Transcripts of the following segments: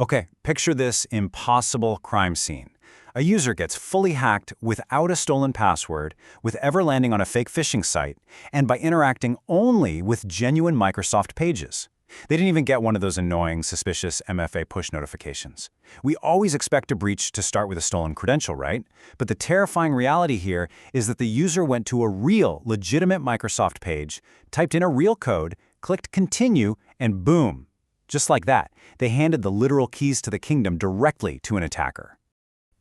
Okay, picture this impossible crime scene. A user gets fully hacked without a stolen password, with ever landing on a fake phishing site, and by interacting only with genuine Microsoft pages. They didn't even get one of those annoying, suspicious MFA push notifications. We always expect a breach to start with a stolen credential, right? But the terrifying reality here is that the user went to a real, legitimate Microsoft page, typed in a real code, clicked continue, and boom. Just like that, they handed the literal keys to the kingdom directly to an attacker.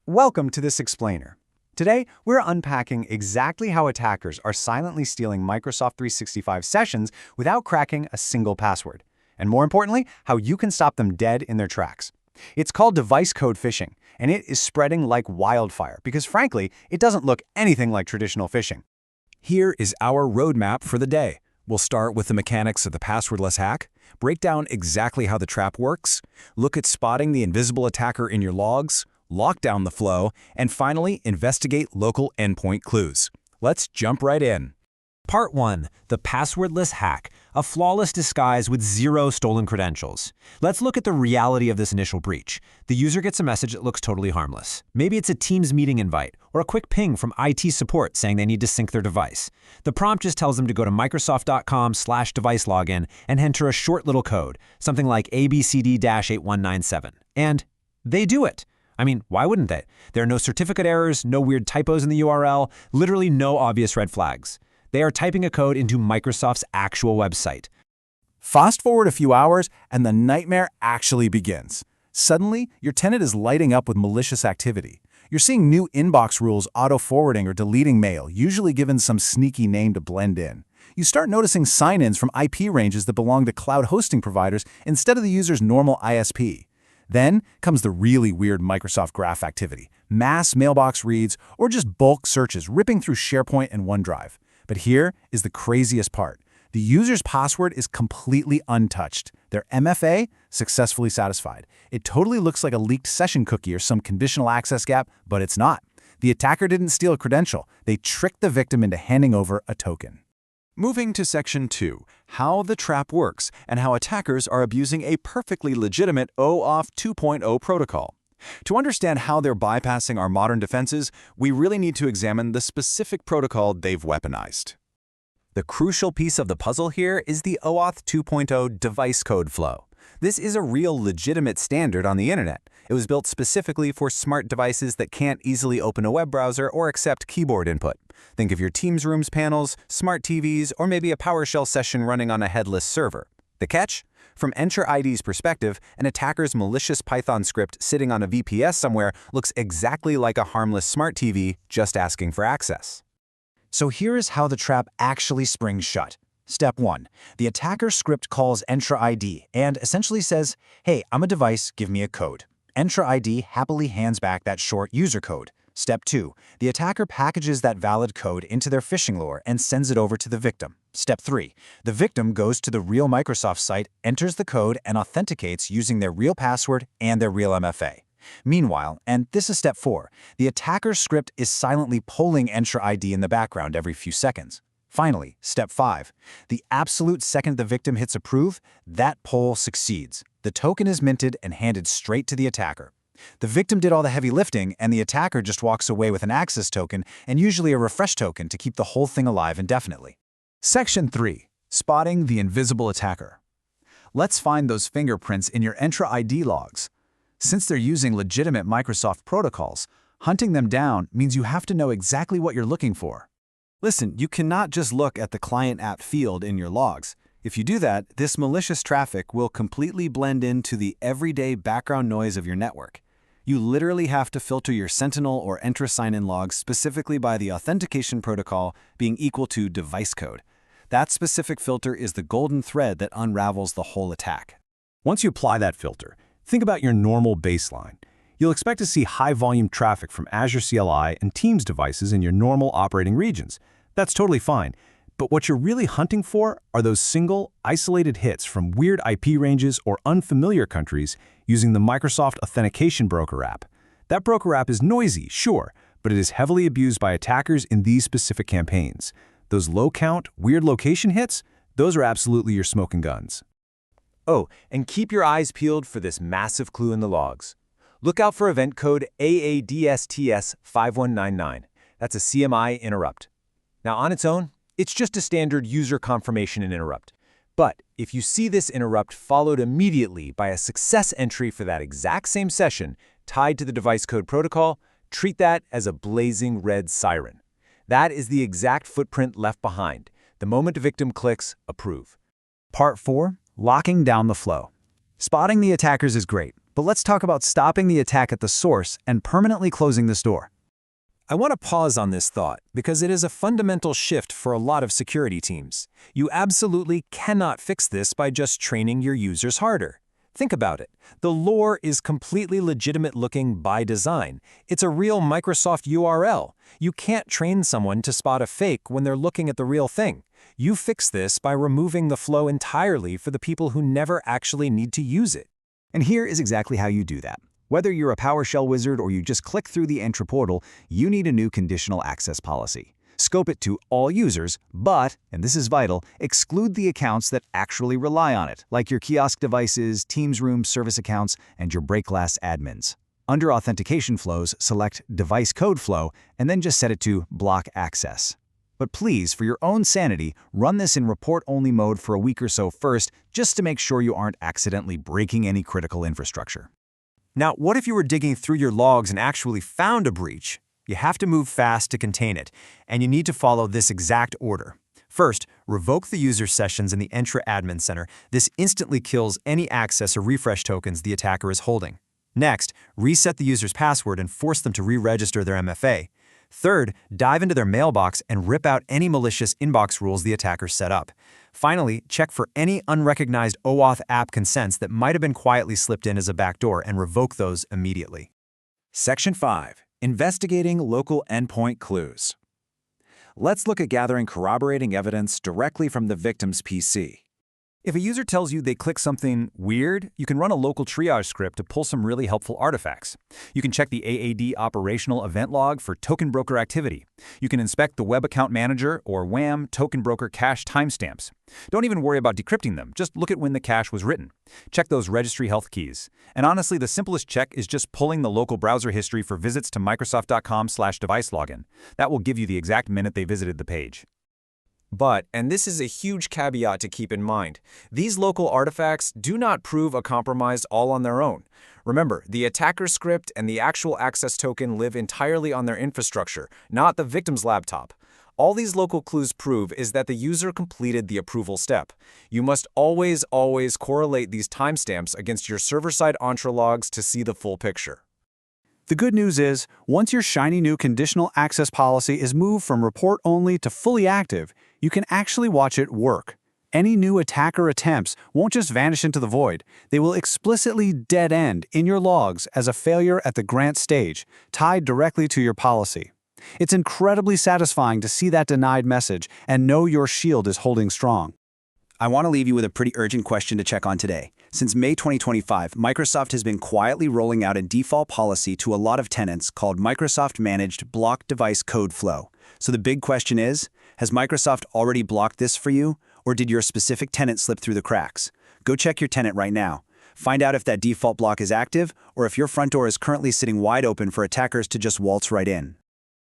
Welcome to this explainer. Today, we're unpacking exactly how attackers are silently stealing Microsoft 365 sessions without cracking a single password. And more importantly, how you can stop them dead in their tracks. It's called device code phishing, and it is spreading like wildfire because, frankly, it doesn't look anything like traditional phishing. Here is our roadmap for the day. We'll start with the mechanics of the passwordless hack, break down exactly how the trap works, look at spotting the invisible attacker in your logs, lock down the flow, and finally, investigate local endpoint clues. Let's jump right in. Part 1. The passwordless hack, a flawless disguise with zero stolen credentials. Let's look at the reality of this initial breach. The user gets a message that looks totally harmless. Maybe it's a Teams meeting invite or a quick ping from IT support saying they need to sync their device. The prompt just tells them to go to microsoft.com/devicelogin and enter a short little code, something like ABCD-8197. And they do it. I mean, why wouldn't they? There are no certificate errors, no weird typos in the URL, literally no obvious red flags. They are typing a code into Microsoft's actual website. Fast forward a few hours, and the nightmare actually begins. Suddenly, your tenant is lighting up with malicious activity. You're seeing new inbox rules auto-forwarding or deleting mail, usually given some sneaky name to blend in. You start noticing sign-ins from IP ranges that belong to cloud hosting providers instead of the user's normal ISP. Then comes the really weird Microsoft Graph activity, mass mailbox reads, or just bulk searches ripping through SharePoint and OneDrive. But here is the craziest part. The user's password is completely untouched. Their MFA successfully satisfied. It totally looks like a leaked session cookie or some conditional access gap, but it's not. The attacker didn't steal a credential. They tricked the victim into handing over a token. Moving to Section 2, how the trap works and how attackers are abusing a perfectly legitimate OAuth 2.0 protocol. To understand how they're bypassing our modern defenses, we really need to examine the specific protocol they've weaponized. The crucial piece of the puzzle here is the OAuth 2.0 device code flow. This is a real legitimate standard on the internet. It was built specifically for smart devices that can't easily open a web browser or accept keyboard input. Think of your Teams Rooms panels, smart TVs, or maybe a PowerShell session running on a headless server. The catch? From EntraID's perspective, an attacker's malicious Python script sitting on a VPS somewhere looks exactly like a harmless smart TV just asking for access. So here is how the trap actually springs shut. Step 1. The attacker script calls EntraID and essentially says, "Hey, I'm a device, give me a code." EntraID happily hands back that short user code. Step 2. The attacker packages that valid code into their phishing lure and sends it over to the victim. Step 3. The victim goes to the real Microsoft site, enters the code, and authenticates using their real password and their real MFA. Meanwhile, and this is Step 4, the attacker's script is silently polling EntraID in the background every few seconds. Finally, Step 5. The absolute second the victim hits approve, that poll succeeds. The token is minted and handed straight to the attacker. The victim did all the heavy lifting, and the attacker just walks away with an access token and usually a refresh token to keep the whole thing alive indefinitely. Section 3. Spotting the invisible attacker. Let's find those fingerprints in your EntraID logs. Since they're using legitimate Microsoft protocols, hunting them down means you have to know exactly what you're looking for. Listen, you cannot just look at the client app field in your logs. If you do that, this malicious traffic will completely blend into the everyday background noise of your network. You literally have to filter your Sentinel or Entra sign-in logs specifically by the authentication protocol being equal to device code. That specific filter is the golden thread that unravels the whole attack. Once you apply that filter, think about your normal baseline. You'll expect to see high-volume traffic from Azure CLI and Teams devices in your normal operating regions. That's totally fine. But what you're really hunting for are those single, isolated hits from weird IP ranges or unfamiliar countries using the Microsoft Authentication Broker app. That broker app is noisy, sure, but it is heavily abused by attackers in these specific campaigns. Those low-count, weird location hits, those are absolutely your smoking guns. Oh, and keep your eyes peeled for this massive clue in the logs. Look out for event code AADSTS5199. That's a CMI interrupt. Now, on its own, it's just a standard user confirmation and interrupt. But if you see this interrupt followed immediately by a success entry for that exact same session tied to the device code protocol, treat that as a blazing red siren. That is the exact footprint left behind, the moment a victim clicks Approve. Part 4. Locking down the flow. Spotting the attackers is great, but let's talk about stopping the attack at the source and permanently closing this door. I want to pause on this thought because it is a fundamental shift for a lot of security teams. You absolutely cannot fix this by just training your users harder. Think about it. The lore is completely legitimate looking by design. It's a real Microsoft URL. You can't train someone to spot a fake when they're looking at the real thing. You fix this by removing the flow entirely for the people who never actually need to use it. And here is exactly how you do that. Whether you're a PowerShell wizard or you just click through the Entra portal, you need a new conditional access policy. Scope it to all users, but, and this is vital, exclude the accounts that actually rely on it, like your kiosk devices, Teams room service accounts, and your break glass admins. Under authentication flows, select Device Code Flow, and then just set it to Block Access. But please, for your own sanity, run this in report-only mode for a week or so first, just to make sure you aren't accidentally breaking any critical infrastructure. Now, what if you were digging through your logs and actually found a breach? You have to move fast to contain it, and you need to follow this exact order. First, revoke the user sessions in the Entra Admin Center. This instantly kills any access or refresh tokens the attacker is holding. Next, reset the user's password and force them to re-register their MFA. Third, dive into their mailbox and rip out any malicious inbox rules the attacker set up. Finally, check for any unrecognized OAuth app consents that might have been quietly slipped in as a backdoor and revoke those immediately. Section 5. Investigating local endpoint clues. Let's look at gathering corroborating evidence directly from the victim's PC. If a user tells you they click something weird, you can run a local triage script to pull some really helpful artifacts. You can check the AAD operational event log for token broker activity. You can inspect the Web Account Manager or WAM token broker cache timestamps. Don't even worry about decrypting them, just look at when the cache was written. Check those registry health keys. And honestly, the simplest check is just pulling the local browser history for visits to Microsoft.com/device-login. That will give you the exact minute they visited the page. But, and this is a huge caveat to keep in mind, these local artifacts do not prove a compromise all on their own. Remember, the attacker script and the actual access token live entirely on their infrastructure, not the victim's laptop. All these local clues prove is that the user completed the approval step. You must always correlate these timestamps against your server-side Entra logs to see the full picture. The good news is, once your shiny new conditional access policy is moved from report-only to fully active, you can actually watch it work. Any new attacker attempts won't just vanish into the void. They will explicitly dead-end in your logs as a failure at the grant stage, tied directly to your policy. It's incredibly satisfying to see that denied message and know your shield is holding strong. I want to leave you with a pretty urgent question to check on today. Since May 2025, Microsoft has been quietly rolling out a default policy to a lot of tenants called Microsoft Managed Block Device Code Flow. So the big question is, has Microsoft already blocked this for you, or did your specific tenant slip through the cracks? Go check your tenant right now. Find out if that default block is active, or if your front door is currently sitting wide open for attackers to just waltz right in.